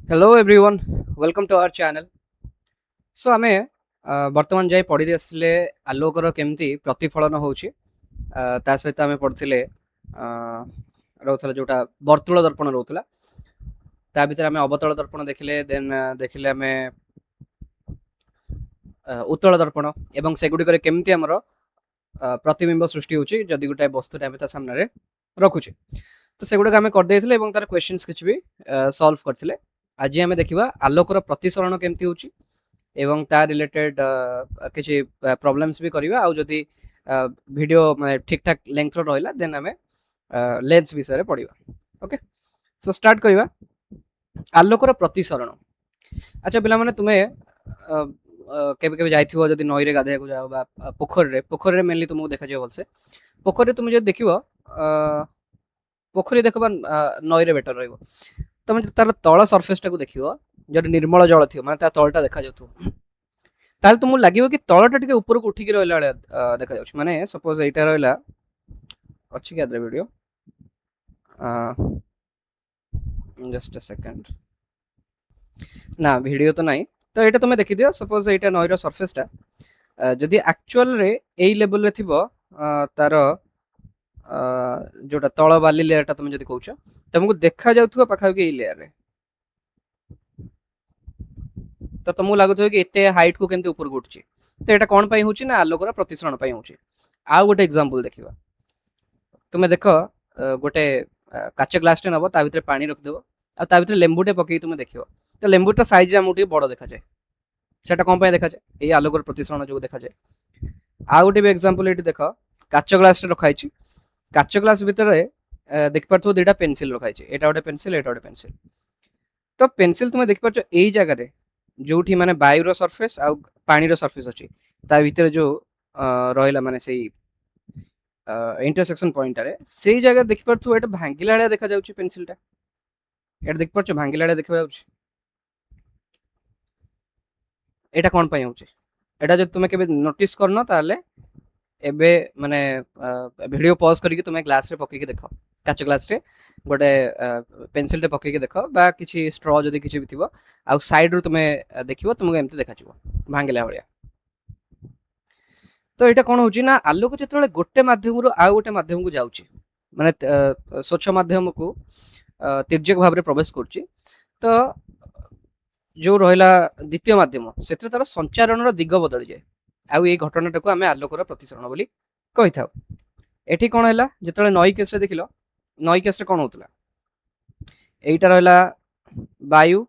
Hello everyone, welcome to our channel. So आमे वर्तमान जाए पढ़ी आसले आलोकर केमती प्रतिफलन होउछि। ता सहित आमे पढ़थिले रोथला जोटा वर्तुल दर्पण रोथला। ता भीतर आमे अवतल दर्पण देखिले, देन देखिले आमे उत्तल दर्पण एवं सेगुडी केमती हमर प्रतिबिंब सृष्टि होउछि जदि गोटे वस्तुटा आमे ता सामने रखुछे। तो सेगुडी आमे कर देथिले एवं तार क्वेश्चंस किछ भी सॉल्व करथिले। आज आमे देखिबा आलोकर प्रतिसरण केमती होउछि एवं ता रिलेटेड किछि प्रॉब्लम्स भी करिवा। आ जदि वीडियो माने ठीक ठाक लेंथ रो रहला देन आमे लेंस विषय पढ़िबा। Okay, so start करिवा। आलोकर प्रतिसरण। अच्छा पिला माने तुमे केबे केबे जाइथिबो जदि नई रे गाधेया को जाओ बा पोखर रे मेनली तुमको देखा जाय भलसे। पोखर रे तुम जे देखिबो पोखरी देखबा नई रे बेटर रहइबो। तुम तार तळ सरफेस टाको देखिबो जदि निर्मल जल थियो माने ता तळटा देखा जाउथो, ताल तुमको लागिबो कि तळटा टिके ऊपर को उठी कि रहला देखा जाउछ। माने सपोज एटा रहला अछि कि आदर वीडियो जस्ट अ सेकंड ना वीडियो तो नहीं। तो एटा तुमे देखि दियो। सपोज एटा नई रो सरफेस टा जदि एक्चुअल रे एई लेवल रे थिबो तार जोटा तळ बाली लेयर टा तुम जदि कहउछ तुमको देखा जाउथबो पाखा कि एई लेयर रे, तो तुमको लागुथबो कि एते हाइट को केमते ऊपर उठछि। तो एटा कोन पई होछि ना आलोकर प्रतिसरण पई होछि। आ गोटे एग्जांपल देखिबा। तुमे देखो गोटे काच ग्लास टे नबो, ता भितर पानी रख देबो आ ता भितर लेंबुटे पकई तुमे देखिबो। तो लेंबुटा साइज हमु टी बड़ देखा जाय। सेटा कोन पई देखा जाय? एई आलोकर प्रतिसरण जो देखा जाय। आ गोटे भी एग्जांपल एटी देखो, काच ग्लास टे रखाइछि। काच ग्लास भितर देखि पारथो दुटा पेंसिल रखाइछि। एटा गोटे पेंसिल, एटा गोटे पेंसिल। तो पेंसिल तुमे देखि पारछो एई जगह रे जोठी माने वायु रो सरफेस आ पानी रो सरफेस अछि, ता भितर जो रहिला माने सेई इंटरसेक्शन पॉइंट रे सेई जगह देखि पारथु एटा भांगिला वाला देखा जाउछि पेंसिलटा। एटा देखि पारछो भांगिला वाला देखा जाउछि। एटा कोन पई होउछि? एटा जे तुमे केबे नोटिस करनो ताले एबे माने वीडियो पॉज करिके तुमे ग्लास रे पकेके देखो। काच ग्लास रे गोटे पेंसिल टे पकेके देखो बा किछि स्ट्रॉ जदि किछि भी थिबो आ साइड रो तुमे देखिबो तुमको एमते देखा जिवो भांगिला भलिया। तो एटा कोन होउछि ना आलोक जेतले गोटे माध्यम रो आ गोटे माध्यम को जाउछि माने स्वच्छ माध्यम को तिर्यक भाव रे प्रवेश करछि। तो जो रहिला द्वितीय माध्यम सेते तार संचारण रो दिग बदल जाय। आ ए घटनाटा को आमे आलोकर प्रतिसरण बोली कहि थाउ। एठी कोन हैला जेतले नई केस रे देखिलो, नई केस रे कोन होतला एइटा रहला वायु,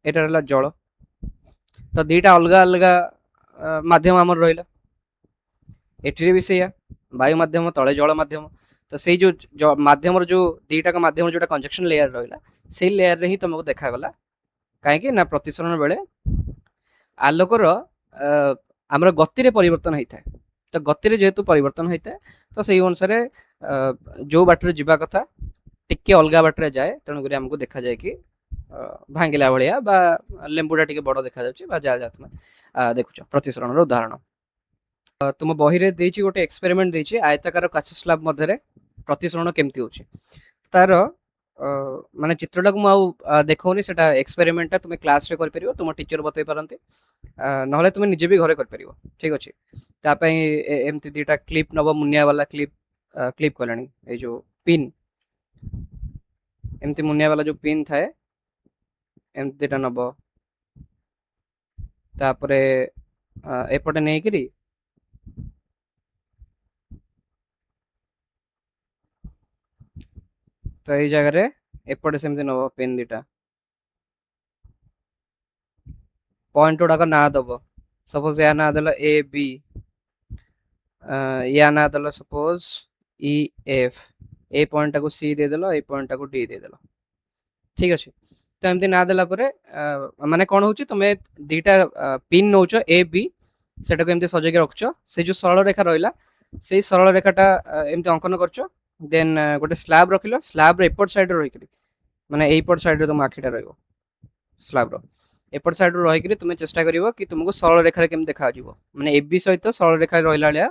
एटा रहला जल। तो दीटा अलगा अलगा माध्यम हमर रहिला। एठी भी सेया वायु माध्यम तळे जल माध्यम। तो सेई जो माध्यम रो जो दीटा का माध्यम जोटा कंजक्शन लेयर रहिला सेई लेयर रे ही तुमको देखा गला। काहे कि ना प्रतिसरण बेले आलोकर हमर गति रे परिवर्तन होइथाय। तो गति रे जेहेतु परिवर्तन होइथाय तो सेई अनुसार जो बाटरे जिबा कथा टिके अलगा बाटरे जाए, तेणु करी हमको देखा जाए कि भांगिला भलिया बा लेंबुटा टिके बड़ देखा जाउछि बा जा तुमे देखुछ प्रतिसरण रो उदाहरण। तुम बही रे देछि गोटे एक्सपेरिमेंट देछि आयताकार काच स्लैब मध्य रे प्रतिसरण केमती होछि। तार माने चित्रटा को मु देखौनी, सेटा एक्सपेरिमेंट तुम क्लास रे कर परिबो, तुम टीचर बतै परंती नहले तुम निजे भी घरे कर परिबो। ठीक अछि। ता पई एमती दीटा क्लिप नबो, मुनिया वाला क्लिप क्लिप कलानी ए जो पिन एमती मुनिया वाला जो पिन थाए एमती दीटा नबो। तापरे एपटे नै करी तो ये जगह रे एपटे सेमती नबो पेन दीटा पॉइंट गुड़ाक ना दब। सपोज या ना देला ए बी, या ना देला सपोज ई एफ। ए पॉइंट को सी दे देलो, ए पॉइंट को डी दे देलो। ठीक अछि। तो एमती ना देला परे माने कोन होउची तमे दीटा पिन नौचो ए बी, सेटा को एमती सजे के रखचो। से जो सरल रेखा रहइला सेई सरल रेखाटा एमती अंकन करचो। देन गोटे स्लैब रखिलो, स्लैब रे एपट साइड रहि करी माने एपट साइड रे तुम आखिटा रहइबो स्लैब रो एपट साइड रो रहि करी तुमे चेष्टा करिवो कि तुमको सरल रेखा रे केम देखा जिवो। माने एबी सहित सरल रेखा रहिला लिया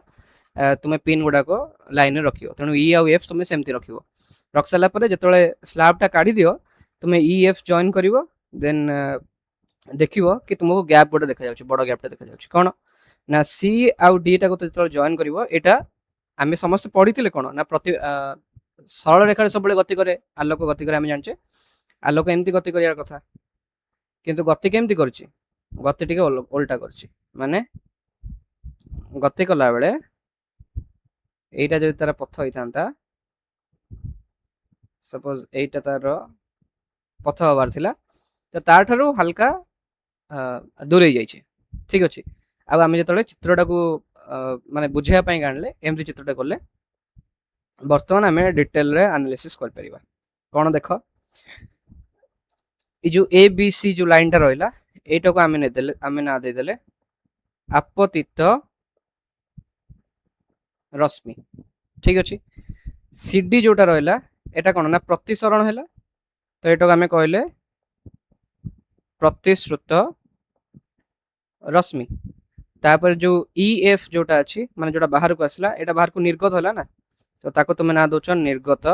तुमे पिन गुडा को लाइन रे रखियो। तेणु ई आ एफ तुमे सेमती रखिवो। रख साला परे जेतले स्लैब टा काढी दियो तुमे ई एफ जॉइन करिवो ଦେନ୍ ଦେଖିବ କି ତୁମକୁ ଗ୍ୟାପ୍ ଗୋଟେ ଦେଖାଯାଉଛି, ବଡ଼ ଗ୍ୟାପ୍ଟେ ଦେଖାଯାଉଛି। କ'ଣ ନା ସି ଆଉ ଡି ଟାକୁ ଯେତେବେଳେ ଜଏନ୍ କରିବ, ଏଇଟା ଆମେ ସମସ୍ତେ ପଢ଼ିଥିଲେ କ'ଣ ନା ସରଳ ରେଖାରେ ସବୁବେଳେ ଗତି କରେ, ଆଲୋକ ଗତି କରେ ଆମେ ଜାଣିଛେ। ଆଲୋକ ଏମିତି ଗତି କରିବାର କଥା, କିନ୍ତୁ ଗତି କେମିତି କରୁଛି? ଗତି ଟିକେ ଓଲଟା କରୁଛି। ମାନେ ଗତି କଲା ବେଳେ এইটা যদি তার পথ হইতান্তা, সপোজ এইটা তার পথ হবার ଥିଲା, তো তাঠাରୁ হালকা দূରେଇ ଯାଇଛି। ଠିକ ଅଛି। ଆଉ ଆମେ ଯେତେବେଳେ ଚିତ୍ରଟାକୁ ମାନେ ବୁଝେଇବା ପାଇଁ ଆଣିଲେ ଏମିତି ଚିତ୍ରଟା କଲେ, ବର୍ତ୍ତମାନ ଆମେ ଡିଟେଲରେ ଆନାଲିସିସ୍ କରିପାରିବା। କ'ଣ ଦେଖ, ଏ ଯୋଉ ଏ ବି ସି ଯୋଉ ଲାଇନଟା ରହିଲା, এইଟାକୁ ଆମେ ନାଁ ଦେଇଦେଲେ ଆପତିତ ରଶ୍ମି। ଠିକ ଅଛି। ସିଡି ଯୋଉଟା ରହିଲା, এটা କ'ଣ ନା ପ୍ରତିସରଣ ହେଲା, ତ ଏଟାକୁ ଆମେ କହିଲେ ପ୍ରତିଶ୍ରୁତ ରଶ୍ମି। ତାପରେ ଯୋଉ ଇ ଏଫ୍ ଯୋଉଟା ଅଛି, ମାନେ ଯୋଉଟା ବାହାରକୁ ଆସିଲା, এটা ବାହାରକୁ ନିର୍ଗତ ହେଲା ନା, ତ ତାକୁ ତୁମେ ନାଁ ଦଉଛ ନିର୍ଗତ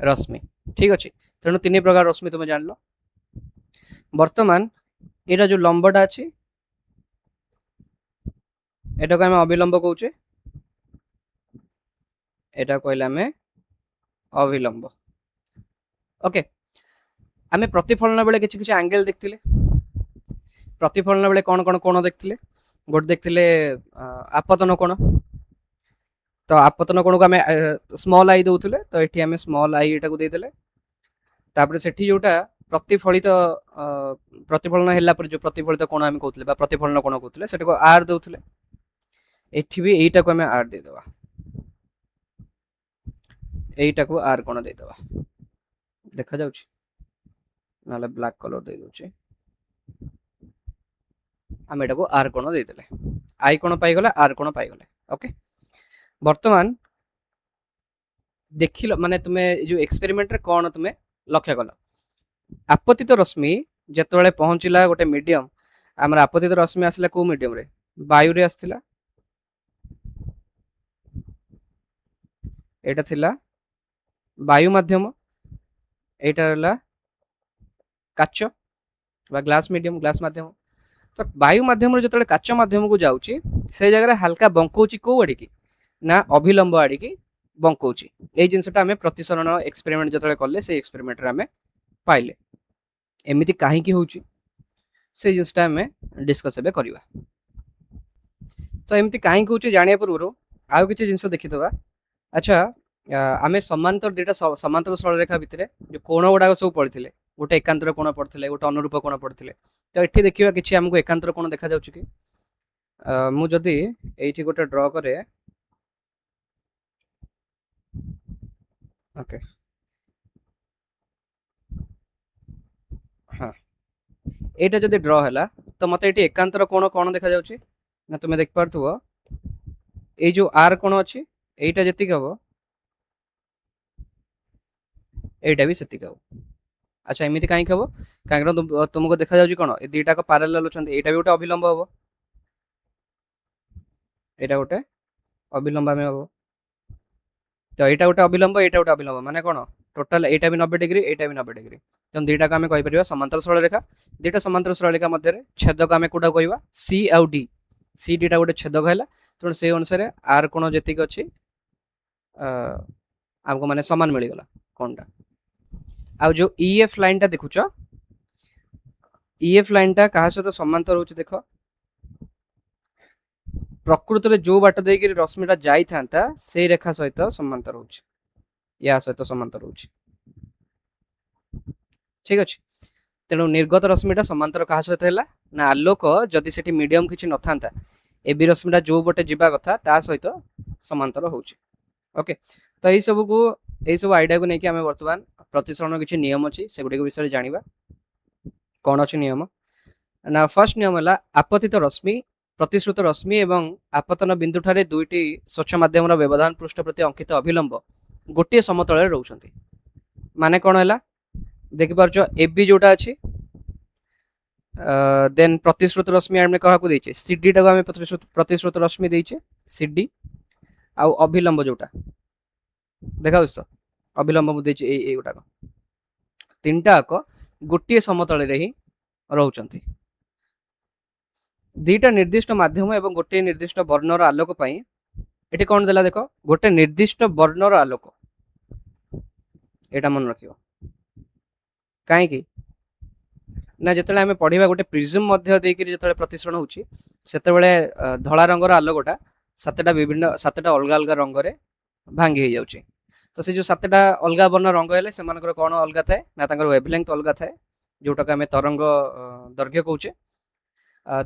ରଶ୍ମି। ଠିକ ଅଛି। ତେଣୁ 3 ପ୍ରକାର ରଶ୍ମି ତୁମେ ଜାଣିଲ। ବର୍ତ୍ତମାନ ଏଇଟା ଯୋଉ ଲମ୍ବଟା ଅଛି, ଏଟାକୁ ଆମେ ଅବିଲମ୍ବ କହୁଛେ, এটা କହିଲେ ଆମେ ଅବିଲମ୍ବ। ଓକେ। ଆମେ ପ୍ରତିଫଳନ ବେଳେ କିଛି କିଛି ଆଙ୍ଗେଲ ଦେଖିଥିଲେ। ପ୍ରତିଫଳନ ବେଳେ କ'ଣ କ'ଣ କୋଣ ଦେଖିଥିଲେ? ଗୋଟେ ଦେଖିଥିଲେ ଆପତନ କୋଣ। ତ ଆପତନ କୋଣକୁ ଆମେ ସ୍ମଲ୍ ଆଇ ଦଉଥିଲେ, ତ ଏଠି ଆମେ ସ୍ମଲ୍ ଆଇ ଏଟାକୁ ଦେଇଦେଲେ। ତାପରେ ସେଠି ଯୋଉଟା ପ୍ରତିଫଳନ ହେଲା ପରେ ଯୋଉ ପ୍ରତିଫଳିତ କୋଣ ଆମେ କହୁଥିଲେ ବା ପ୍ରତିଫଳନ କୋଣ କହୁଥିଲେ, ସେଟାକୁ ଆର୍ ଦଉଥିଲେ। ଏଠି ବି এইଟାକୁ ଆମେ ଆର୍ ଦେଇଦେବା, এইଟାକୁ ଆର୍ କୋଣ ଦେଇଦେବା। ଦେଖାଯାଉଛି? ନହେଲେ ବ୍ଲାକ୍ କଲର ଦେଇଦଉଛି। ଆମେ ଏଟାକୁ ଆର୍ କୋଣ ଦେଇଦେଲେ, ଆଇ କୋଣ ପାଇଗଲେ, ଆର୍ କୋଣ ପାଇଗଲେ। ଓକେ। ବର୍ତ୍ତମାନ ଦେଖିଲ, ମାନେ ତୁମେ ଯୋଉ ଏକ୍ସପେରିମେଣ୍ଟରେ କ'ଣ ତୁମେ ଲକ୍ଷ୍ୟ କଲ? ଆପତିତ ରଶ୍ମି ଯେତେବେଳେ ପହଞ୍ଚିଲା ଗୋଟେ ମିଡିୟମ, ଆମର ଆପତିତ ରଶ୍ମି ଆସିଲା କୋଉ ମିଡିୟମରେ? ବାୟୁରେ ଆସିଥିଲା। এটা ଥିଲା ବାୟୁ ମାଧ୍ୟମ, এইটা ହେଲା କାଚ ବା ଗ୍ଲାସ ମିଡିୟମ, ଗ୍ଲାସ ମାଧ୍ୟମ। ତ ବାୟୁ ମାଧ୍ୟମରୁ ଯେତେବେଳେ କାଚ ମାଧ୍ୟମକୁ ଯାଉଛି, ସେଇ ଜାଗାରେ ହାଲକା ବଙ୍କଉଛି କୋଉ ଆଡ଼ିକି? ନା ଅଭିଲମ୍ବ ଆଡ଼ିକି ବଙ୍କଉଛି। ଏଇ ଜିନିଷଟା ଆମେ ପ୍ରତିସରଣ ଏକ୍ସପେରିମେଣ୍ଟ ଯେତେବେଳେ କଲେ, ସେଇ ଏକ୍ସପେରିମେଣ୍ଟରେ ଆମେ ପାଇଲେ। ଏମିତି କାହିଁକି ହଉଛି, ସେଇ ଜିନିଷଟା ଆମେ ଡିସ୍କସ୍ ଏବେ କରିବା। ତ ଏମିତି କାହିଁକି ହଉଛି ଜାଣିବା ପୂର୍ବରୁ ଆଉ କିଛି ଜିନିଷ ଦେଖିଦେବା। ଆଚ୍ଛା, ଆମେ ସମାନ୍ତର ଦୁଇଟା ସମାନ୍ତର ସରଳରେଖା ଭିତରେ ଯୋଉ କୋଣ ଗୁଡ଼ାକ ସବୁ ପଡ଼ିଥିଲେ, ଗୋଟେ ଏକାନ୍ତର କୋଣ ପଡ଼ିଥିଲେ, ଗୋଟେ ଅନୁରୂପ କୋଣ ପଡ଼ିଥିଲେ। ତ ଏଠି ଦେଖିବା କିଛି ଆମକୁ ଏକାନ୍ତର କୋଣ ଦେଖାଯାଉଛି କି? ମୁଁ ଯଦି এইଠି ଗୋଟେ ଡ୍ର କରେ, ଓକେ, ହଁ, এইটা যদি ড্র ହେଲା, ତ ମତେ ଏଠି ଏକାନ୍ତର କୋଣ କ'ଣ ଦେଖାଯାଉଛି? ନା ତୁମେ ଦେଖିପାରୁଥିବ, ଏଇ ଯୋଉ ଆର୍ କୋଣ ଅଛି, এইটা ଯେତିକି ହବ, এইটা ବି ସେତିକି ହବ। ଆଚ୍ଛା, ଏମିତି କାହିଁକି ହବ? କାହିଁକିନା ତୁମକୁ ଦେଖାଯାଉଛି କ'ଣ, ଏ ଦୁଇଟାକ ପାରାଲାଲ ଅଛନ୍ତି, ଏଇଟା ବି ଗୋଟେ ଅବିଲମ୍ବ ହବ, ଏଇଟା ଗୋଟେ ଅବିଲମ୍ବ ଆମେ ହବ। ତ ଏଇଟା ଗୋଟେ ଅବିଲମ୍ବ, ଏଇଟା ଗୋଟେ ଅବିଲମ୍ବ, ମାନେ କ'ଣ? ଟୋଟାଲ ଏଇଟା ବି 90 ଡିଗ୍ରୀ, ଏଇଟା ବି 90 ଡିଗ୍ରୀ। ତେଣୁ ଦୁଇଟାକୁ ଆମେ କହିପାରିବା ସମାନ୍ତର ସରଳରେଖା। ଦୁଇଟା ସମାନ୍ତର ସରଳରେଖା ମଧ୍ୟରେ ଛେଦକ ଆମେ କୋଉଟା କହିବା? ସି ଆଉ ଡି। ସି ଡିଟା ଗୋଟେ ଛେଦକ ହେଲା, ତେଣୁ ସେଇ ଅନୁସାରେ ଆର୍ କୋଣ ଯେତିକି ଅଛି ଆମକୁ ମାନେ ସମାନ ମିଳିଗଲା କୋଣଟା। ଆଉ ଯୋଉ ଇ ଏଫ୍ ଲାଇନଟା ଦେଖୁଛ, ଇ ଏଫ୍ ଲାଇନଟା କାହା ସହିତ ସମାନ୍ତର ହଉଛି ଦେଖ? ପ୍ରକୃତରେ ଯୋଉ ବାଟ ଦେଇକି ରଶ୍ମିଟା ଯାଇଥାନ୍ତା, ସେଇ ରେଖା ସହିତ ସମାନ୍ତର ହଉଛି, ୟା ସହିତ ସମାନ୍ତର ହଉଛି। ଠିକ ଅଛି। ତେଣୁ ନିର୍ଗତ ରଶ୍ମିଟା ସମାନ୍ତର କାହା ସହିତ ହେଲା? ନା ଆଲୋକ ଯଦି ସେଠି ମିଡିୟମ କିଛି ନଥାନ୍ତା, এবি ରଶ୍ମିଟା ଯୋଉ ପଟେ ଯିବା କଥା ତା ସହିତ ସମାନ୍ତର ହଉଛି। ଓକେ। ତ ଏଇ ସବୁ ଆଇଡିଆକୁ ନେଇକି ଆମେ ବର୍ତ୍ତମାନ ପ୍ରତିସରଣର କିଛି ନିୟମ ଅଛି, ସେଗୁଡ଼ିକ ବିଷୟରେ ଜାଣିବା। କ'ଣ ଅଛି ନିୟମ? ନା ଫାର୍ଷ୍ଟ ନିୟମ ହେଲା ଆପତିତ ରଶ୍ମି, ପ୍ରତିଶ୍ରୁତ ରଶ୍ମି ଏବଂ ଆପତନ ବିନ୍ଦୁଠାରେ ଦୁଇଟି ସ୍ୱଚ୍ଛ ମାଧ୍ୟମର ବ୍ୟବଧାନ ପୃଷ୍ଠ ପ୍ରତି ଅଙ୍କିତ ଅଭିଲମ୍ବ ଗୋଟିଏ ସମତଳରେ ରହୁଛନ୍ତି। ମାନେ କ'ଣ ହେଲା? ଦେଖିପାରୁଛ, এবি ଯୋଉଟା ଅଛି, ଦେନ୍ ପ୍ରତିଶ୍ରୁତ ରଶ୍ମି ଆମେ କାହାକୁ ଦେଇଛେ? ସିଡିଟାକୁ ଆମେ ପ୍ରତିଶ୍ରୁତ ରଶ୍ମି ଦେଇଛେ, ସିଡି। ଆଉ ଅଭିଲମ୍ବ ଯୋଉଟା ଦେଖାଯାଉଛି, ତ ଅଭିଲମ୍ବ ମୁଁ ଦେଇଛି ଏଇ ଗୁଡ଼ାକ। तीनटा आक गोटे समतल रे ही रहउचंती। दीटा निर्दिष्ट माध्यम एवं गोटे निर्दिष्ट वर्णर आलोक पई एटी कोन देला देखो गोटे निर्दिष्ट वर्णर आलोक एटा मन रखियो काहे कि ना जेतले आमे पढिबा गोटे प्रिज्म मध्य देकी जेतले प्रतिसरण होची सेतेबेले धळा रंगर आलोकटा सातटा विभिन्न सातटा अलगा अलगा रंग रे भांगी हे जाउची। तो से जो सातटा अलगा वर्ण रंग हेले सेमानकर कोन अलगा थाए ना तांकर वेवलेंथ अलगा थाए जोटा का आमे तरंग दैर्घ्य कहूचे।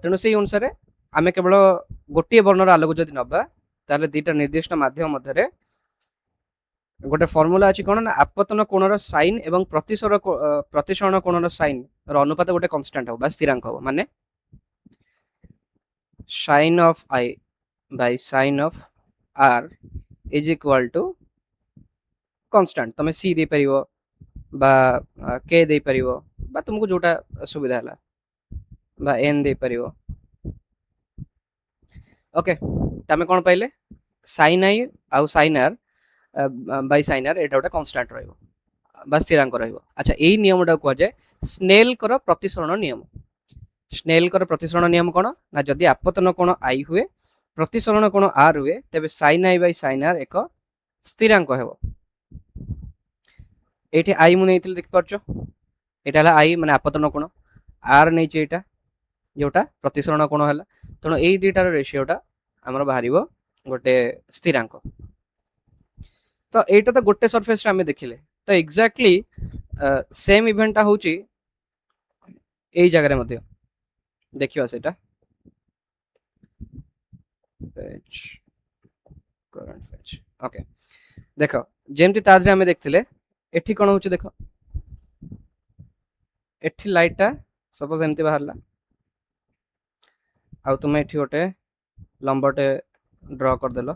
तेणु से अनुसार आमे केवल गोटे वर्णर आलोक जदि नबा ताले दीटा निर्दिष्ट माध्यम मध्य गोटे फॉर्मूला अछि कोन ना आपतन कोणर साइन एवं प्रतिसरण कोणर साइन रो अनुपात गोटे कांस्टेंट हो बा स्थिरांक हो माने sin of I by sin of R is equal to constant तमे c दे परिबो बा k दे परिबो बा तुमको जोटा सुविधा हला बा n दे परिबो। ओके तमे कोन पाइले sin I आउ sin R by sin R एटा गोटे कांस्टेंट रहइबो बा स्थिरांक रहइबो। अच्छा एई नियमटा को जाय स्नेल कर प्रतिसरण नियम। स्नेल कर प्रतिसरण नियम कोन ना जदि आपतन कोण I हुए प्रतिसरण कोण R हुए तबे sin I by sin R एक स्थिरांक हेबो। एठी I मु नेइतिल देख परछो एटा हला I माने आपतन कोण R नै छै एटा जोटा प्रतिसरण कोण हला तनो एई दुटार रेशियोटा हमर बाहरिबो गोटे स्थिरांक। तो एटा तो गोटे सरफेस रे हमें देखिले तो एग्जैक्टली सेम इवेंट होची एई जगह रे मध्ये देखियो सेटा पेज करंट पेज। ओके देखो जेमति ताज रे हमें देखथिले एठी कोन होची देखो एठी लाइटटा सपोज एमति बाहरला आ तुमे एठी गोटे लंबटे ड्रा कर देलो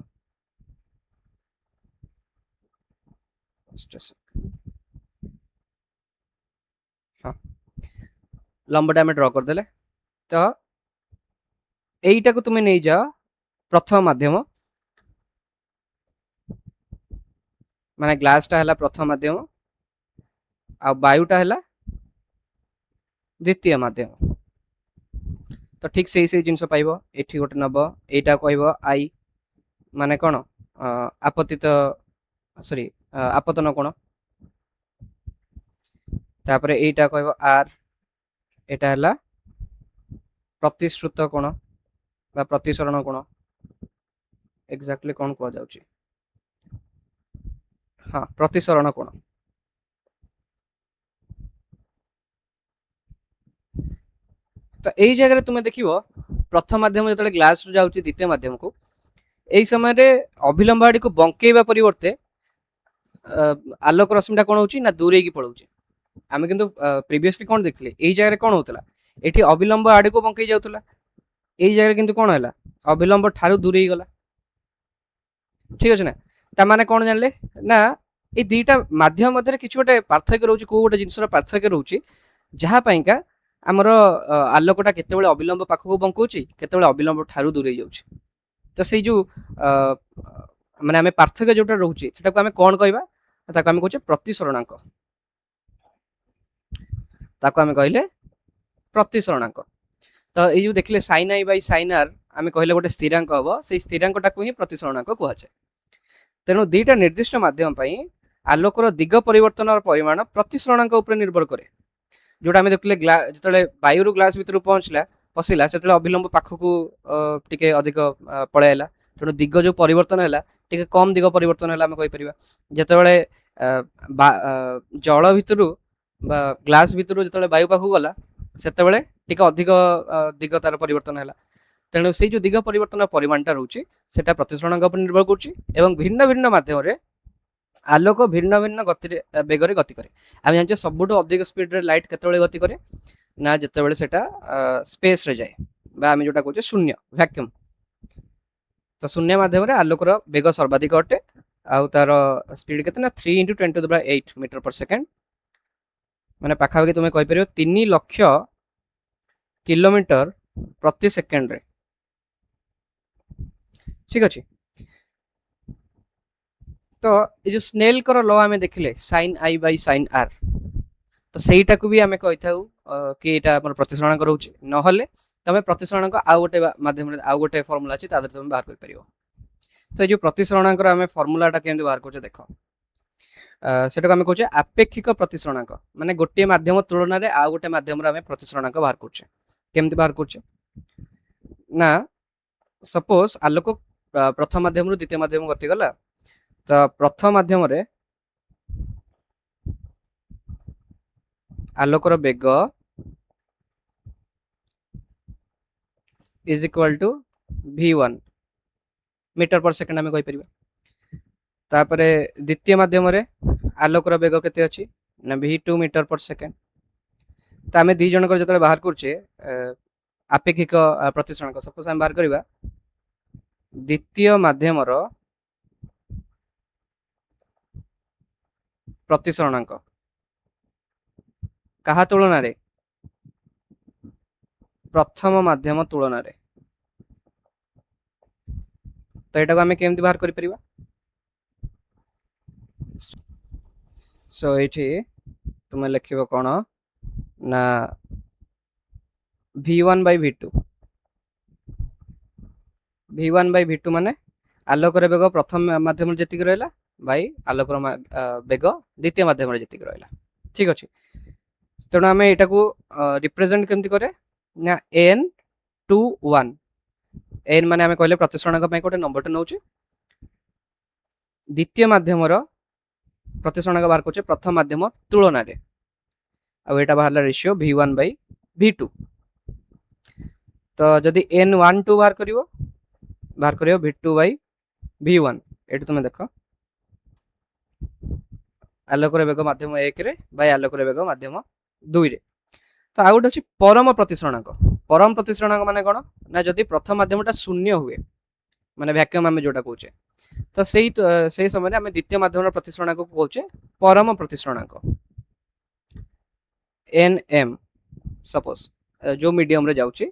हाँ लंबटा में ड्रा कर देले तो एईटा को तुमे नै जाओ प्रथम माध्यम माने ग्लासटा हला प्रथम माध्यम आ वायुटा हला द्वितीय माध्यम। तो ठीक से जिनस पाइबो एठी गोटे नब एटा कहबो आई माने कोन आपतित सॉरी आपतन कोण तापरे एटा कहबो आर एटा हला प्रतिश्रुत कोण बा प्रतिसरण कोण एग्जैक्टली कोन को जाउची हाँ प्रतिसरण कोण। तो एई जगह तुम देखिबो प्रथम माध्यम जतले ग्लास रो जाउची द्वितीय माध्यम को एई समय रे अभिलंब आड़ी को बंकेबा परिवर्ते आलोक रश्मिटा कोन होची ना दूरे की पळौची। आमे किंतु प्रीवियसली कोन देखले एई जगह रे कोन होतला एठी अभिलंब आड़ी को बंकेई जाउतला एई जगह किंतु कोन हला अभिलंब ठारू दूरे गला ठीक अछि ना। ता माने कोन जानले ना ए दुईटा माध्यम मध्य किछ गोटे पार्थक्य रहउची को गोटे जिंसर पार्थक्य रहउची जहा पईका आमर आलोकटा केतेबेले अविलंब पाखक बंकौची केतेबेले अविलंब ठारू दूरे जाउची। तो से जो माने आमे पार्थक्य जोटा रहउची सेटा को आमे कोन कहबा ताको आमे कहउचे प्रतिसरणांक ताको आमे कहले प्रतिसरणांक। तो ए जो देखले sin I by sin R आमे कहले गोटे स्थिरांक हबो से स्थिरांकटा को ही प्रतिसरणांक कहउचे। तेनु दुईटा निर्दिष्ट माध्यम पई आलोकर दिग परिवर्तन परिमाण प्रतिसरणांक उपर निर्भर करे जोटा आमे देखले जतले वायु ग्लास भितर पहुंचला पसिला सेतले अविलंब पाखकू टिके अधिक पळायला तेणु दिग जो परिवर्तन हैला टिके कम दिग परिवर्तन हैला आमे कहि परिबा। जेतबेले जल भितरु बा ग्लास भितरु जेतबेले वायु पाखकू गला सेतबेले टिके अधिक दिग तार परिवर्तन हैला तेणु से जो दिग परिवर्तन परिमाणटा रहउची सेटा प्रतिसरणांक उपर निर्भर करउची एवं भिन्न भिन्न माध्यम रे आलोक भिन्न भिन्न गति बेगरे गति करे। आम जान सबुठ अधिक स्पीड रे लाइट केतबेले गति करे ना जेतबेले सेटा स्पेस रे जाए बा आम जोटा कहूचे शून्य वैक्यूम। तो शून्य माध्यम रे आलोकर बेग सर्वाधिक अटे आउ तार स्पीड केते ना 3 × 10⁸ मीटर पर सेकेंड माने पाखापाखि तुम कहि परियो 3 लाख किलोमीटर प्रति सेकेंड रे ठीक अछि। तो ये जो स्नेल कर लॉ आमे देखिले sin I by sin R तो ସେଇଟାକୁ ବି ଆମେ କହିଥାଉ କି ଏଇଟା ଆମର ପ୍ରତିସରଣାଙ୍କ ରହୁଛି। ନହେଲେ ତମେ ପ୍ରତିସରଣାଙ୍କ ଆଉ ଗୋଟେ ମାଧ୍ୟମରେ ଆଉ ଗୋଟେ ଫର୍ମୁଲା ଅଛି ତା ଦେହରେ ତମେ ବାହାର କରିପାରିବ। ତ ଏଇ ଯୋଉ ପ୍ରତିସରଣାଙ୍କର ଆମେ ଫର୍ମୁଲାଟା କେମିତି ବାହାର କରୁଛେ ଦେଖ, ସେଟାକୁ ଆମେ କହୁଛେ ଆପେକ୍ଷିକ ପ୍ରତିସରଣାଙ୍କ, ମାନେ ଗୋଟିଏ ମାଧ୍ୟମ ତୁଳନାରେ ଆଉ ଗୋଟେ ମାଧ୍ୟମରେ ଆମେ ପ୍ରତିସରଣାଙ୍କ ବାହାର କରୁଛେ। କେମିତି ବାହାର କରୁଛେ ନା, ସପୋଜ ଆଲୋକ ପ୍ରଥମ ମାଧ୍ୟମରୁ ଦ୍ୱିତୀୟ ମାଧ୍ୟମ ଗତିଗଲା, ତ ପ୍ରଥମ ମାଧ୍ୟମରେ ଆଲୋକର ବେଗ is equal to v1 metre per second ଆମେ କହିପାରିବା। ତାପରେ ଦ୍ୱିତୀୟ ମାଧ୍ୟମରେ ଆଲୋକର ବେଗ କେତେ ଅଛି ନା v2 ମିଟର पर सेकंड। ତ ଆମେ ଦି ଜଣଙ୍କର ଯେତେବେଳେ ବାହାର କରୁଛେ ଆପେକ୍ଷିକ ପ୍ରତିସରଣାଙ୍କ, ସପୋଜ ଆମେ ବାହାର କରିବା ଦ୍ୱିତୀୟ ମାଧ୍ୟମର ପ୍ରତିସରଣାଙ୍କ କାହା ତୁଳନାରେ, ପ୍ରଥମ ମାଧ୍ୟମ ତୁଳନାରେ। ତ ଏଟାକୁ ଆମେ କେମିତି ବାହାର କରିପାରିବା, ସୋ ଏଇଠି ତୁମେ ଲେଖିବ କ'ଣ ନା v1 by v2, v1 by v2 ମାନେ ଆଲୋକର ବେଗ ପ୍ରଥମ ମାଧ୍ୟମରେ ଯେତିକି ରହିଲା ବାଇ ଆଲୋକର ବେଗ ଦ୍ୱିତୀୟ ମାଧ୍ୟମରେ ଯେତିକି ରହିଲା। ଠିକ ଅଛି, ତେଣୁ ଆମେ ଏଟାକୁ ରିପ୍ରେଜେଣ୍ଟ କେମିତି କରେ ନା n/1। n ମାନେ ଆମେ କହିଲେ ପ୍ରତିସରଣାଙ୍କ ପାଇଁ ଗୋଟେ ନମ୍ବରଟେ ନେଉଛି, ଦ୍ୱିତୀୟ ମାଧ୍ୟମର ପ୍ରତିସରଣାଙ୍କ ବାହାର କରୁଛେ ପ୍ରଥମ ମାଧ୍ୟମ ତୁଳନାରେ, ଆଉ ଏଟା ବାହାରିଲା ରେସିଓ v1 by v2। ତ ଯଦି n12 ବାହାର କରିବ v2 by v1। ଏଠି ତୁମେ ଦେଖ ଆଲୋକର ବେଗ ମାଧ୍ୟମ 1 ରେ ବାଇ ଆଲୋକର ବେଗ ମାଧ୍ୟମ 2 ରେ। ତ ଆଉ ଗୋଟେ ଅଛି ପରମ ପ୍ରତିସରଣାଙ୍କ। ପରମ ପ୍ରତିସରଣାଙ୍କ ମାନେ କ'ଣ ନା ଯଦି ପ୍ରଥମ ମାଧ୍ୟମଟା ଶୂନ୍ୟ ହୁଏ, ମାନେ ଭ୍ୟାକ୍ୟୁମ ଆମେ ଯୋଉଟା କହୁଛେ, ତ ସେଇ ସମୟରେ ଆମେ ଦ୍ୱିତୀୟ ମାଧ୍ୟମର ପ୍ରତିସରଣାଙ୍କୁ କହୁଛେ ପରମ ପ୍ରତିସରଣାଙ୍କ nm। ସପୋଜ ଯୋଉ ମିଡିୟମରେ ଯାଉଛି,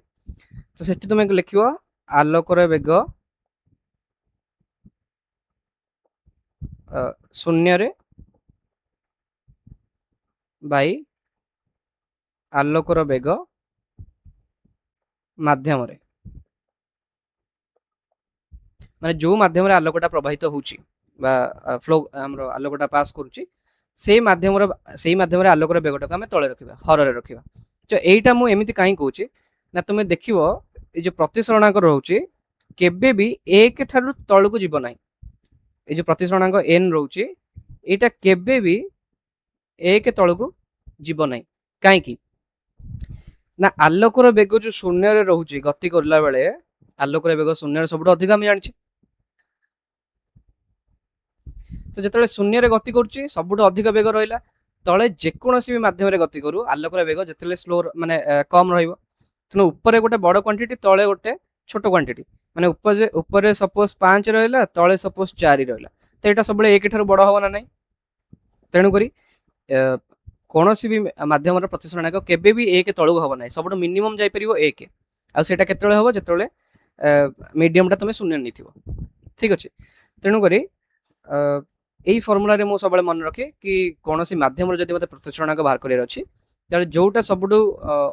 ତ ସେଠି ତୁମେ ଲେଖିବ ଆଲୋକର ବେଗ ଶୂନ୍ୟରେ ବାଇ ଆଲୋକର ବେଗ ମାଧ୍ୟମରେ, ମାନେ ଯୋଉ ମାଧ୍ୟମରେ ଆଲୋକଟା ପ୍ରବାହିତ ହେଉଛି ବା ଫ୍ଲୋ ଆମର ଆଲୋକଟା ପାସ୍ କରୁଛି, ସେଇ ମାଧ୍ୟମରେ ଆଲୋକର ବେଗଟାକୁ ଆମେ ତଳେ ରଖିବା, ହରରେ ରଖିବା। ତ ଏଇଟା ମୁଁ ଏମିତି କାହିଁ କହୁଛି ନା ତୁମେ ଦେଖିବ ଏଇ ଯୋଉ ପ୍ରତିସରଣାଙ୍କ ରହୁଛି କେବେ ବି 1 ଠାରୁ ତଳକୁ ଯିବ ନାହିଁ। ଏଇ ଯୋଉ ପ୍ରତିସରଣାଙ୍କ n ରହୁଛି ଏଇଟା କେବେ ବି 1 ତଳକୁ ଯିବ ନାହିଁ। କାହିଁକି ନା ଆଲୋକର ବେଗ ଯୋଉ ଶୂନ୍ୟରେ ରହୁଛି ଗତି କରିଲା ବେଳେ, ଆଲୋକର ବେଗ ଶୂନ୍ୟରେ ସବୁଠୁ ଅଧିକ ଆମେ ଜାଣିଛେ। ତ ଯେତେବେଳେ ଶୂନ୍ୟରେ ଗତି କରୁଛି ସବୁଠୁ ଅଧିକ ବେଗ ରହିଲା, ତଳେ ଯେକୌଣସି ବି ମାଧ୍ୟମରେ ଗତି କରୁ ଆଲୋକର ବେଗ ଯେତେବେଳେ ସ୍ଲୋ ମାନେ କମ ରହିବ। ତେଣୁ ଉପରେ ଗୋଟେ ବଡ କ୍ୱାଣ୍ଟିଟି ତଳେ ଗୋଟେ ଛୋଟ କ୍ୱାଣ୍ଟିଟି, ମାନେ ଉପରେ ସପୋଜ 5 ରହିଲା, ତଳେ ସପୋଜ 4 ରହିଲା, ତ ଏଇଟା ସବୁବେଳେ 1 ଠାରୁ ବଡ ହବ ନା ନାହିଁ। ତେଣୁକରି କୌଣସି ବି ମାଧ୍ୟମର ପ୍ରତିସରଣାଙ୍କ କେବେ ବି 1 ତଳକୁ ହବ ନାହିଁ, ସବୁଠୁ ମିନିମମ ଯାଇପାରିବ 1। ଆଉ ସେଇଟା କେତେବେଳେ ହବ ଯେତେବେଳେ ମିଡିୟମଟା ତମେ ଶୂନ୍ୟ ନେଇଥିବ। ଠିକ ଅଛି, ତେଣୁକରି এই ଫର୍ମୁଲାରେ ମୁଁ ସବୁବେଳେ ମନେ ରଖେ କି କୌଣସି ମାଧ୍ୟମରେ ଯଦି ମୋତେ ପ୍ରତିସରଣାଙ୍କ ବାହାର କରିବାର ଅଛି, ତାହେଲେ ଯୋଉଟା ସବୁଠୁ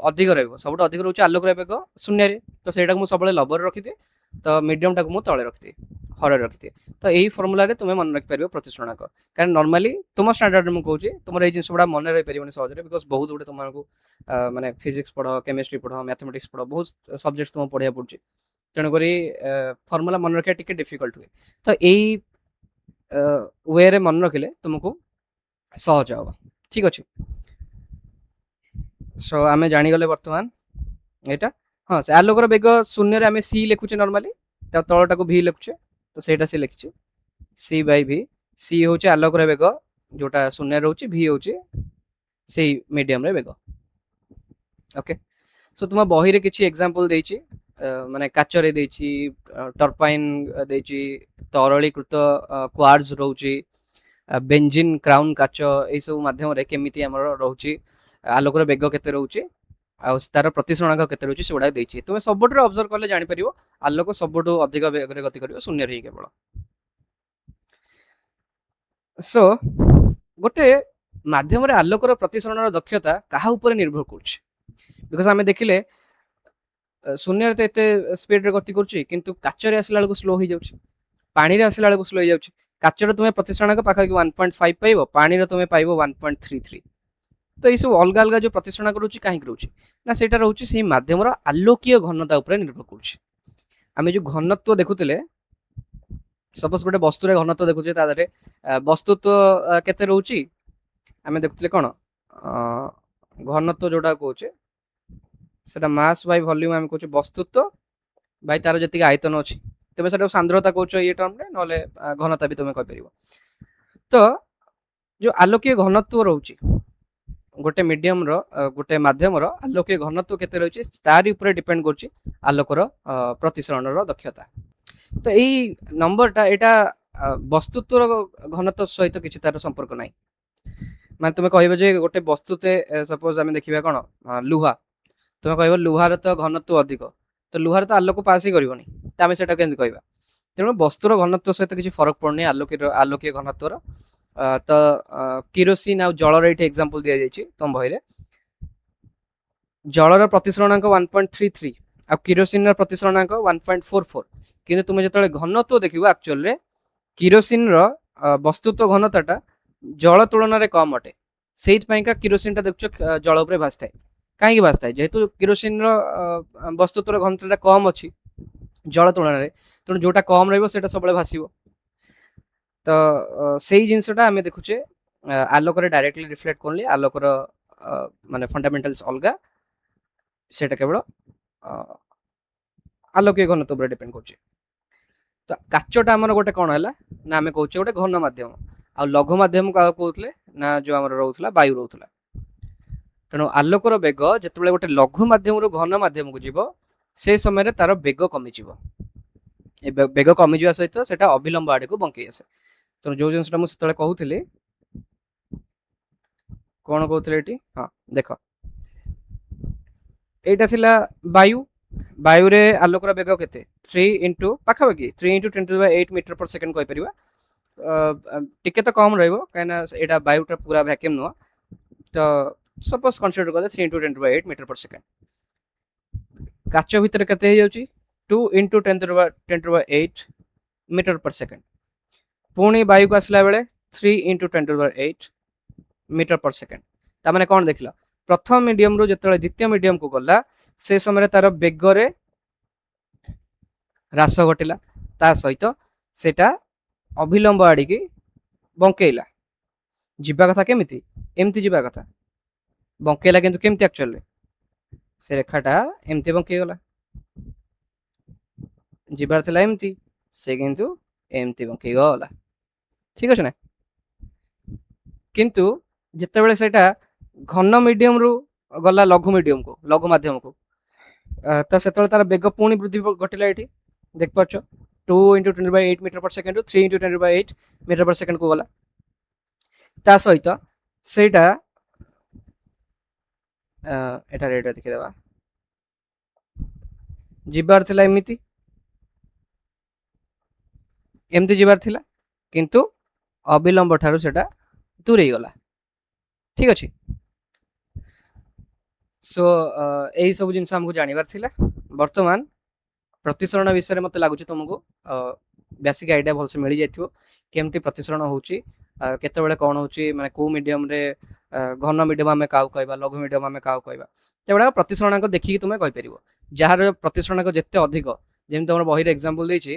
ଅଧିକ ରହିବ, ସବୁଠୁ ଅଧିକ ରହୁଛି ଆଲୋକର ବେଗ ଶୂନ୍ୟରେ, ତ ସେଇଟାକୁ ମୁଁ ସବୁବେଳେ ଲବରେ ରଖିଦିଏ, ତ ମିଡିୟମଟାକୁ ମୁଁ ତଳେ ରଖିଦିଏ, ହରରେ ରଖିଦିଏ। ତ ଏଇ ଫର୍ମୁଲାରେ ତୁମେ ମନେ ରଖିପାରିବ ପ୍ରତିସରଣାଙ୍କ। କାରଣ ନର୍ମାଲି ତୁମ ଷ୍ଟାଣ୍ଡାର୍ଡରେ ମୁଁ କହୁଛି ତୁମର ଏଇ ଜିନିଷ ଗୁଡ଼ା ମନେ ରହିପାରିବନି ସହଜରେ, ବିକଜ ବହୁତ ଗୁଡ଼େ ତୁମକୁ ମାନେ ଫିଜିକ୍ସ ପଢ଼, କେମିଷ୍ଟ୍ରି ପଢ଼, ମ୍ୟାଥମେଟିକ୍ସ ପଢ଼, ବହୁତ ସବଜେକ୍ଟ ତୁମକୁ ପଢ଼ିବାକୁ ପଡ଼ୁଛି। ତେଣୁକରି ଫର୍ମୁଲା ମନେ ରଖିବା ଟିକେ ଡିଫିକଲ୍ଟ ହୁଏ। ତ ଏଇ ୱେରେ ମନେ ରଖିଲେ ତୁମକୁ ସହଜ ହବ। ଠିକ ଅଛି, ସୋ ଆମେ ଜାଣିଗଲେ ବର୍ତ୍ତମାନ ଏଇଟା। ହଁ, ସେ ଆଲୋକର ବେଗ ଶୂନ୍ୟରେ ଆମେ ସି ଲେଖୁଛେ ନର୍ମାଲି, ତା ତଳଟାକୁ ଭି ଲେଖୁଛେ, ତ ସେଇଟା C ଲେଖିଛେ C by V. C ହଉଛି ଆଲୋକର ବେଗ ଯୋଉଟା ଶୂନ୍ୟରେ ରହୁଛି, ଭି ହଉଛି ସେଇ ମିଡିୟମରେ ବେଗ। ଓକେ, ସୋ ତୁମ ବହିରେ କିଛି ଏକ୍ସାମ୍ପଲ ଦେଇଛି, ମାନେ କାଚରେ ଦେଇଛି, ଟର୍ପାଇନ ଦେଇଛି, ତରଳୀକୃତ କ୍ୱାର୍ଟଜ ରହୁଛି, ବେଞ୍ଜିନ୍ କ୍ରାଉନ କାଚ, ଏଇସବୁ ମାଧ୍ୟମରେ କେମିତି ଆମର ରହୁଛି ଆଲୋକର ବେଗ କେତେ ରହୁଛି ଆଉ ତାର ପ୍ରତିସରଣାଙ୍କ କେତେ ରହୁଛି ସେଗୁଡାକ ଦେଇଛି। ତୁମେ ସବୁଠାରୁ ଅବଜର୍ଭ କଲେ ଜାଣିପାରିବ ଆଲୋକ ସବୁଠୁ ଅଧିକ ବେଗରେ ଗତି କରିବ ଶୂନ୍ୟରେ ହିଁ କେବଳ। ସୋ ଗୋଟେ ମାଧ୍ୟମରେ ଆଲୋକର ପ୍ରତିସରଣର ଦକ୍ଷତା କାହା ଉପରେ ନିର୍ଭର କରୁଛି? ବିକଜ ଆମେ ଦେଖିଲେ ଶୂନ୍ୟରେ ତ ଏତେ ସ୍ପିଡରେ ଗତି କରୁଛି, କିନ୍ତୁ କାଚରେ ଆସିଲା ବେଳକୁ ସ୍ଲୋ ହେଇଯାଉଛି, ପାଣିରେ ଆସିଲା ବେଳକୁ ସ୍ଲୋ ହେଇଯାଉଛି। କାଚରେ ତୁମେ ପ୍ରତିସରଣକ ପାଖାପାଖି 1.5 ପାଇବ, ପାଣିରେ ତୁମେ ପାଇବ 1.33। ତ ଏଇସବୁ ଅଲଗା ଅଲଗା ଯୋଉ ପ୍ରତିସରଣକ ରହୁଛି କାହିଁକି ରହୁଛି ନା ସେଇଟା ରହୁଛି ସେଇ ମାଧ୍ୟମର ଆଲୋକୀୟ ଘନତା ଉପରେ ନିର୍ଭର କରୁଛି। ଆମେ ଯୋଉ ଘନତ୍ୱ ଦେଖୁଥିଲେ, ସପୋଜ ଗୋଟେ ବସ୍ତୁରେ ଘନତ୍ୱ ଦେଖୁଛେ, ତା ଦେହରେ ବସ୍ତୁତ୍ୱ କେତେ ରହୁଛି ଆମେ ଦେଖୁଥିଲେ କଣ ଘନତ୍ୱ ଯୋଉଟା କହୁଛେ ସେଟା ମାସ୍ ବାଇ ଭଲ୍ୟୁମ୍ ଆମେ କହୁଛେ ବସ୍ତୁତ୍ୱ ବାଇ ତାର ଯେତିକି ଆୟତନ ଅଛି। ତେବେ ସେଟା ସାନ୍ଦ୍ରତା କହୁଛ ଇଏ ଟର୍ମରେ, ନହେଲେ ଘନତା ବି ତୁମେ କହିପାରିବ। ତ ଯୋଉ ଆଲୋକୀୟ ଘନତ୍ୱ ରହୁଛି ଗୋଟେ ମିଡିୟମର ଗୋଟେ ମାଧ୍ୟମର ଆଲୋକୀୟ ଘନତ୍ୱ କେତେ ରହିଛି ତାରି ଉପରେ ଡିପେଣ୍ଡ କରୁଛି ଆଲୋକର ପ୍ରତିସରଣର ଦକ୍ଷତା। ତ ଏଇ ନମ୍ବରଟା ଏଇଟା ବସ୍ତୁତ୍ୱର ଘନତ୍ୱ ସହିତ କିଛି ତାର ସମ୍ପର୍କ ନାହିଁ। ମାନେ ତୁମେ କହିବ ଯେ ଗୋଟେ ବସ୍ତୁତେ ସପୋଜ ଆମେ ଦେଖିବା କଣ ଲୁହା, ତୁମେ କହିବ ଲୁହାର ତ ଘନତ୍ୱ ଅଧିକ, ତ ଲୁହାର ତ ଆଲୋକ ପାସ୍ ହିଁ କରିବନି, ତ ଆମେ ସେଟା କେମିତି କହିବା? ତେଣୁ ବସ୍ତୁର ଘନତ୍ୱ ସହିତ କିଛି ଫରକ ପଡୁନି ଆଲୋକୀୟ ଘନତ୍ୱର। ତ କିରୋସିନ ଆଉ ଜଳର ଏଇଠି ଏକ୍ସାମ୍ପଲ ଦିଆଯାଇଛି ତମ ବହିରେ। ଜଳର ପ୍ରତିସରଣାଙ୍କ 1.33 ଆଉ କିରୋସିନର ପ୍ରତିସରଣାଙ୍କ 1.44, କିନ୍ତୁ ତୁମେ ଯେତେବେଳେ ଘନତ୍ୱ ଦେଖିବ ଆକ୍ଚୁଆଲରେ କିରୋସିନର ବସ୍ତୁତ୍ୱ ଘନତାଟା ଜଳ ତୁଳନାରେ କମ ଅଟେ। ସେଇଥିପାଇଁକା କିରୋସିନଟା ଦେଖୁଛ ଜଳ ଉପରେ ଭାସିଥାଏ। କାହିଁକି ଭାସିଥାଏ? ଯେହେତୁ କିରୋସିନର ବସ୍ତୁତ୍ୱର ଘନତାଟା କମ ଅଛି ଜଳ ତୁଳନାରେ, ତେଣୁ ଯୋଉଟା କମ ରହିବ ସେଇଟା ସବୁବେଳେ ଭାସିବ। ତ ସେଇ ଜିନିଷଟା ଆମେ ଦେଖୁଛେ ଆଲୋକରେ ଡାଇରେକ୍ଟଲି ରିଫ୍ଲେକ୍ଟ କରୁନି, ଆଲୋକର ମାନେ ଫଣ୍ଡାମେଣ୍ଟାଲ୍ସ ଅଲଗା, ସେଟା କେବଳ ଆଲୋକୀୟ ଘନତ୍ୱ ଉପରେ ଡିପେଣ୍ଡ କରୁଛି। ତ କାଚଟା ଆମର ଗୋଟେ କଣ ହେଲା ନା ଆମେ କହୁଛେ ଗୋଟେ ଘନ ମାଧ୍ୟମ, ଆଉ ଲଘୁ ମାଧ୍ୟମ କାହାକୁ କହୁଥିଲେ ନା ଯୋଉ ଆମର ରହୁଥିଲା ବାୟୁ ରହୁଥିଲା। ତେଣୁ ଆଲୋକର ବେଗ ଯେତେବେଳେ ଗୋଟେ ଲଘୁ ମାଧ୍ୟମରୁ ଘନ ମାଧ୍ୟମକୁ ଯିବ ସେ ସମୟରେ ତାର ବେଗ କମିଯିବ। ଏ ବେଗ କମିଯିବା ସହିତ ସେଟା ଅବିଲମ୍ବ ଆଡକୁ ବଙ୍କେଇ ଆସେ। ତେଣୁ ଯୋଉ ଜିନିଷଟା ମୁଁ ସେତେବେଳେ କହୁଥିଲି, କଣ କହୁଥିଲେ ଏଠି, ହଁ ଦେଖ এইটা ଥିଲା ବାୟୁ। ବାୟୁରେ ଆଲୋକର ବେଗ କେତେ 3 ଇଣ୍ଟୁ ପାଖାପାଖି 3 ଇଣ୍ଟୁ 10⁸ ମିଟର ପର ସେକେଣ୍ଡ କହିପାରିବା। ଟିକେ ତ କମ ରହିବ କାହିଁକିନା ଏଇଟା ବାୟୁଟା ପୁରା ଭ୍ୟାକ୍ୟୁମ୍ ନୁହଁ। ତ ସପୋଜ କନସିଡର କଲେ 3 ଇଣ୍ଟୁ 10⁸ ମିଟର ପର ସେକେଣ୍ଡ। କାଚ ଭିତରେ କେତେ ହେଇଯାଉଛି 2 ଇଣ୍ଟୁ 10⁸ ମିଟର ପର ସେକେଣ୍ଡ। ପୁଣି ବାୟୁକୁ ଆସିଲା ବେଳେ 3 ଇଣ୍ଟୁ 10⁸ ମିଟର ପର ସେକେଣ୍ଡ। ତାମାନେ କଣ ଦେଖିଲ, ପ୍ରଥମ ମିଡିୟମରୁ ଯେତେବେଳେ ଦ୍ୱିତୀୟ ମିଡିୟମକୁ ଗଲା ସେ ସମୟରେ ତାର ବେଗରେ ହ୍ରାସ ଘଟିଲା, ତା ସହିତ ସେଟା ଅବିଲମ୍ବ ଆଡ଼ିକି ବଙ୍କେଇଲା। ଯିବା କଥା କେମିତି, ଏମିତି ଯିବା କଥା, ବଙ୍କେଇଲା କିନ୍ତୁ କେମିତି ଆକ୍ଚୁଆଲି ସେ ରେଖାଟା ଏମିତି ବଙ୍କେଇଗଲା। ଯିବାର ଥିଲା ଏମିତି, ସେ କିନ୍ତୁ ଏମିତି ବଙ୍କେଇ ଗଲା। ଠିକ ଅଛି ନା? କିନ୍ତୁ ଯେତେବେଳେ ସେଟା ଘନ ମିଡିୟମରୁ ଗଲା ଲଘୁ ମିଡିୟମକୁ, ଲଘୁ ମାଧ୍ୟମକୁ, ତ ସେତେବେଳେ ତାର ବେଗ ପୁଣି ବୃଦ୍ଧି ଘଟିଲା। ଏଠି ଦେଖିପାରୁଛ 2 ଇଣ୍ଟୁ 10⁸ ମିଟର ପର ସେକେଣ୍ଡ 3 ଇଣ୍ଟୁ 10⁸ ମିଟର ପର ସେକେଣ୍ଡ କୁ ଗଲା। ତା ସହିତ ସେଇଟା ଏଠାରେ ଏଇଟା ଦେଖିଦେବା, ଯିବାର ଥିଲା ଏମିତି, ଏମିତି ଯିବାର ଥିଲା କିନ୍ତୁ ଅବିଲମ୍ବ ଠାରୁ ସେଟା ଦୂରେଇ ଗଲା। ଠିକ ଅଛି। ସୋ ଏଇ ସବୁ ଜିନିଷ ଆମକୁ ଜାଣିବାର ଥିଲା। ବର୍ତ୍ତମାନ ପ୍ରତିସରଣ ବିଷୟରେ ମତେ ଲାଗୁଛି ତମକୁ ବେସିକ ଆଇଡିଆ ଭଲସେ ମିଳି ଯାଇଥିବ, କେମିତି ପ୍ରତିସରଣ ହଉଛି, କେତେବେଳେ କଣ ହଉଛି, ମାନେ କୋଉ ମିଡିୟମରେ ଘନ ମିଡିୟମ ଆମେ କାହାକୁ କହିବା, ଲଘୁ ମିଡିୟମ ଆମେ କାହାକୁ କହିବା, ସେଗୁଡାକ ପ୍ରତିସରଣାଙ୍କ ଦେଖିକି ତୁମେ କହିପାରିବ। ଯାହାର ପ୍ରତିସରଣାଙ୍କ ଯେତେ ଅଧିକ, ଯେମିତି ତମର ବହିରେ ଏକ୍ସାମ୍ପଲ ଦେଇଛି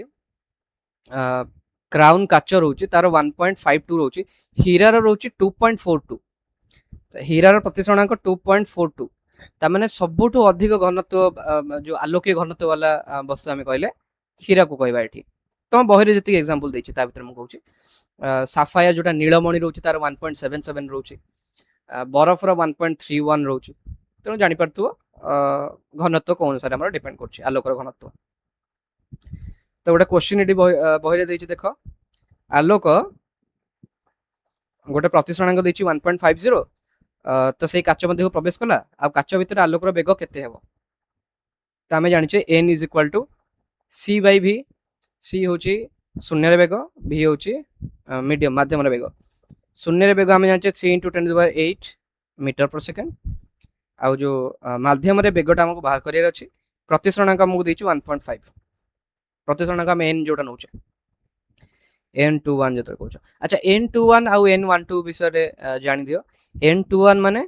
କ୍ରାଉନ କାଚ ରହୁଛି ତାର 1.52 ରହୁଛି, ହୀରାର ରହୁଛି 2.42। ହୀରାର ପ୍ରତିସରଣାଙ୍କ 2.42, ତାମାନେ ସବୁଠୁ ଅଧିକ ଘନତ୍ୱ ଯୋଉ ଆଲୋକୀୟ ଘନତ୍ୱ ବାଲା ବସ୍ତୁ ଆମେ କହିଲେ ହୀରାକୁ କହିବା। ଏଠି ତମ ବହିରେ ଯେତିକି ଏକ୍ସାମ୍ପଲ ଦେଇଛି ତା ଭିତରେ ମୁଁ କହୁଛି ସାଫାୟାର ଯୋଉଟା ନୀଳମଣି ରହୁଛି ତାର 1.77 ରହୁଛି, ବରଫର 1.31 ରହୁଛି। ତେଣୁ ଜାଣିପାରୁଥିବ ଘନତ୍ୱ କୋଉ ଅନୁସାରେ ଆମର ଡିପେଣ୍ଡ କରୁଛି ଆଲୋକର ଘନତ୍ୱ। ତ ଗୋଟେ କ୍ୱେଶ୍ଚିନ୍ ଏଠି ବହିରେ ଦେଇଛି, ଦେଖ ଆଲୋକ ଗୋଟେ ପ୍ରତିସରଣାଙ୍କ ଦେଇଛି 1.50, ତ ସେଇ କାଚ ମଧ୍ୟକୁ ପ୍ରବେଶ କଲା, ଆଉ କାଚ ଭିତରେ ଆଲୋକର ବେଗ କେତେ ହେବ? ତ ଆମେ ଜାଣିଛେ n is equal two C by V. C ହଉଛି ଶୂନ୍ୟରେ ବେଗ, ଭି ହଉଛି ମିଡିୟମ ମାଧ୍ୟମର ବେଗ। शून्य बेग आम जाने 3 × 10⁸ मीटर पर सेकेंड आउ जो माध्यम बेगटा आमको बाहर करार अच्छी प्रतिशरणांक आमको देछि 1.5 प्रतिशरणांक आम एन जोटा नौचे n21 जो कहूँ। अच्छा n21 आउ n12 विषय जानी दियो। n21 माने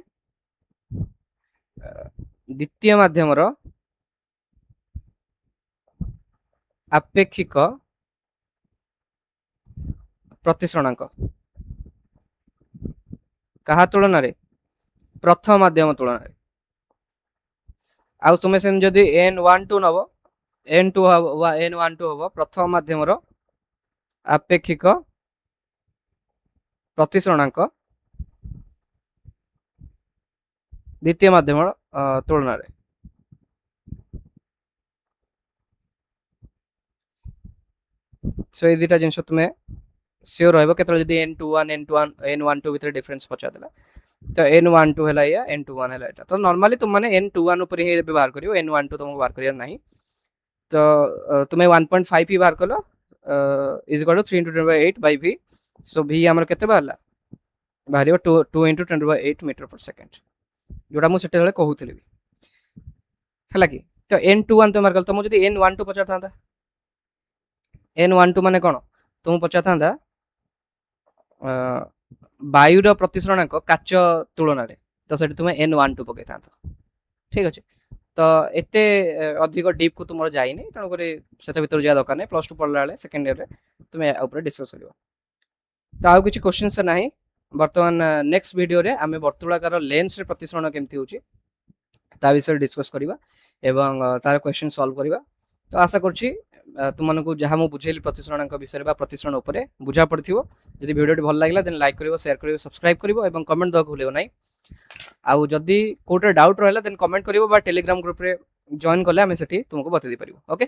द्वितीय माध्यम आपेक्षिक प्रतिशरणांक कहा तुलन रे प्रथम माध्यम तुलन रे आउ तुमे सेन जदि n12 नबो n12 हबो प्रथम माध्यम आपेक्षिक प्रतिशरणांक द्वितीय माध्यम तुलन रे सो ये दुटा जिनस तुम्हें सियोर रहबो केतले जदि n12 भितर डिफरेंस पचा देला तो n12 हैला या n21 हैला एटा तो नॉर्मली तुम माने n21 ऊपर ही व्यवहार करियो n12 तुमको व्यवहार करिया नहीं तो तुम्हें 1.5 ही बाहर कलो is equal to 3 × 10⁸ by v so v हमर केते बाहरला बाहरियो 2 × 10⁸ मीटर पर सेकंड जोटा मु सेटे हले कहूतली हैला कि तो n21 तुम मारकल तुम जदि n12 पचार थांता n12 माने कोन तुम पचार थांता वायुर प्रतिशरणांक काच तुलन रे तो सेठी तुम n12 पके थांता ठीक अछि तो एते अधिक डीप को तुम जाइनी तेणु कर से भर जा दरकार नहीं प्लस टू पढ़ला बेले सेकेंड इयर तुम्हें ऊपर डिस्कस कर तो आउ किसी क्वेश्चन से नहीं बर्तमान नेक्स्ट वीडियो रे आमे वर्तुलाकार लेंस रे प्रतिसरण केमती होची ता विषय डिस्कस करबा एवं तार क्वेश्चन सॉल्व करबा तो आशा करछि तुमनको जहाँ मु बुझेली प्रतिसरणांक विषय बा प्रतिसरण उपरे बुझा पड़थिबो जदि वीडियो भल लागला देन लाइक करिवो शेयर करिवो सब्सक्राइब करिवो एवं कमेंट दक भूलियो नाही आउ जदि कोटे डाउट रहला देन कमेंट करिवो बा टेलीग्राम ग्रुप रे जॉइन करले हमें सेठी तुमको बता दे परिवो ओके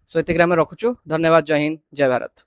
सो एते ग्राम रखुछु धन्यवाद जय हिंद जय भारत।